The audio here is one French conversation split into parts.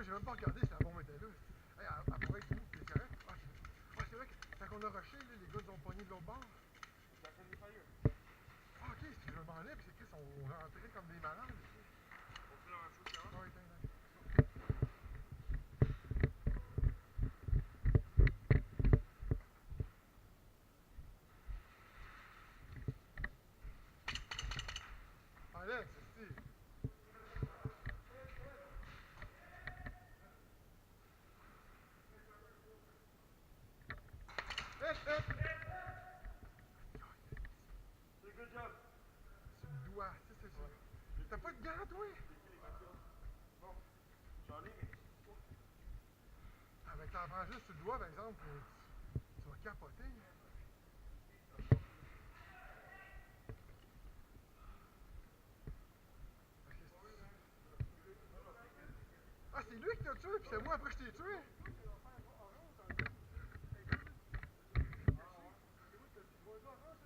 j'ai même pas regardé si la bombe était là. Hey, elle pourrait être où? T'es correct? C'est vrai que quand on a rushé, là, les gars nous ont pogné de l'autre bord. Ah, ok, je me demandais, puis c'est qu'ils sont rentrés comme des malades. On peut leur acheter ça. Ah, oui, t'as Alex, c'est C'est good job. tu me dois, c'est ça. T'as pas de gants, toi? Non, j'en ai, mais Ah, ben t'en prends juste sur le doigt, par exemple, tu vas capoter. Ah, c'est lui qui t'a tué, puis c'est moi après que je t'ai tué.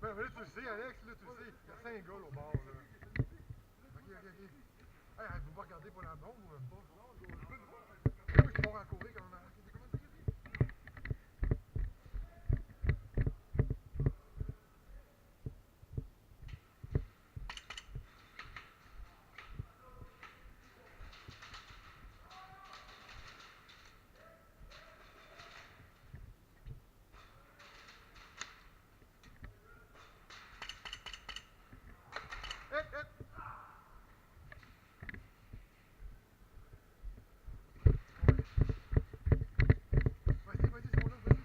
Ben là, tu le sais, Alex, là, tu le sais. Il y a 5 gars là, au bord, là. Ok. Hey, vous pas regarder pour la bombe ou même pas? Oui, ils vont en courir comme un malade. Hit! Vas-y, c'est bon là, vas-y.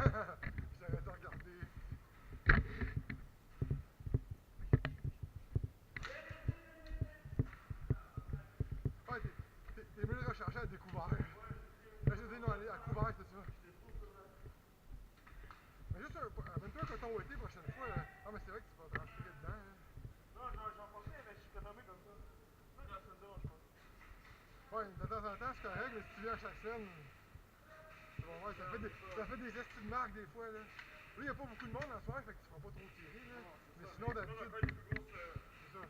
Je t'arrête de regarder. Ah, t'es mieux de recharger à découvert. Là, je dis non, à couvert, c'est ça. Mais juste, amène-toi un coton ouaté la prochaine fois. Ah, mais c'est vrai que tu vas transpirer dedans. Hein. non, j'en pensais, mais je suis économé comme ça. Ça ne me dérange pas. Ouais, de temps en temps, c'est correct, mais si tu viens à chaque scène, tu vas voir, ça fait des estis de marque des fois. Là, il n'y a pas beaucoup de monde en soir, fait que tu ne feras pas trop tirer. Là. Mais sinon, d'habitude. C'est ça.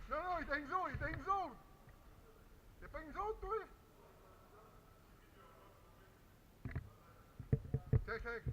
Non, il était une zone! T'es pas une zone, toi? Check.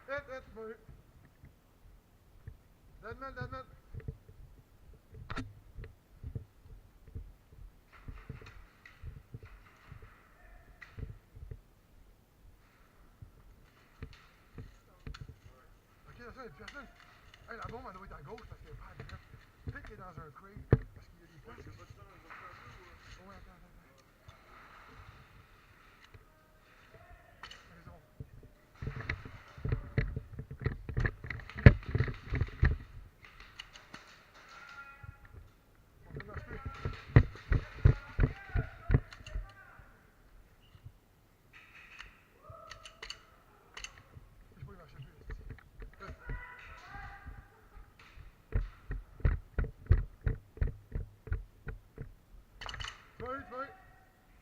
Hit, bon. Deadman. ça, il y a personne. Hey, la bombe, elle doit être à gauche parce qu'elle est pas à droite. Peut-être qu'elle est dans un crate. Parce qu'il y a des places. J'ai pas de temps, je vais faire un peu, ou... Ouais, attends. Ok, c'est bon. On vient d'acheter. Je sais pas, il marchait plus.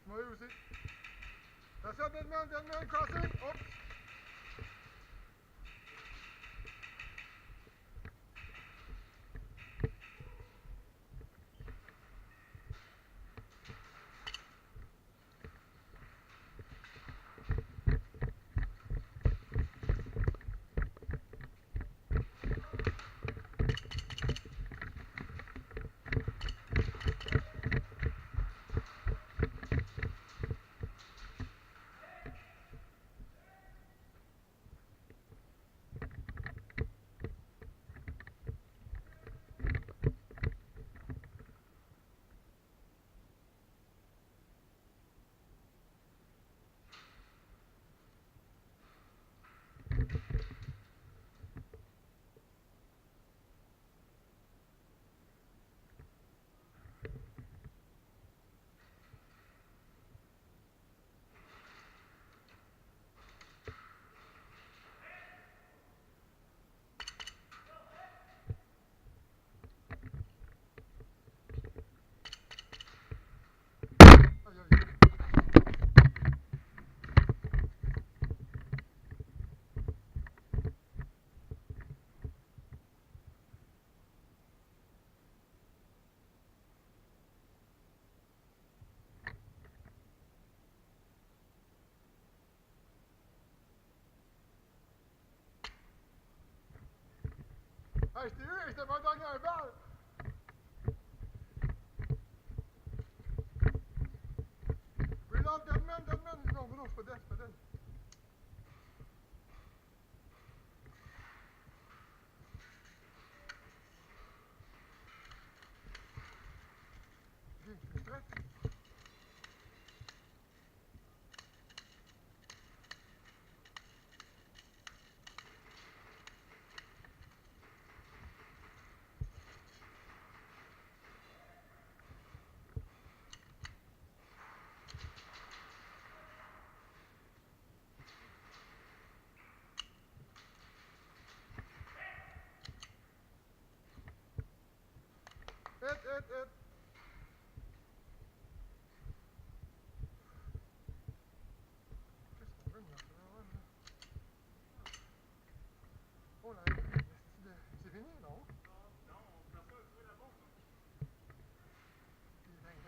Tu m'as eu aussi. That's it, dead man, crossing. Oops. Aïe, aïe. Hey, je t'ai eu, j'étais pas dernière balle. Reload, dead man. Non, c'est pas dead. Ok, je stretch. Hit. Qu'est-ce qu'on veut, là? Oh là, c'est fini, non? Non, personne n'a trouvé la bombe. Ok, dingue.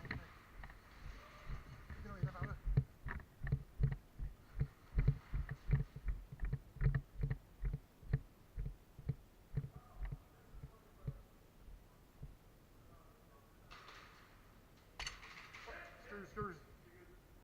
Ok, non, il est par là. Excuse.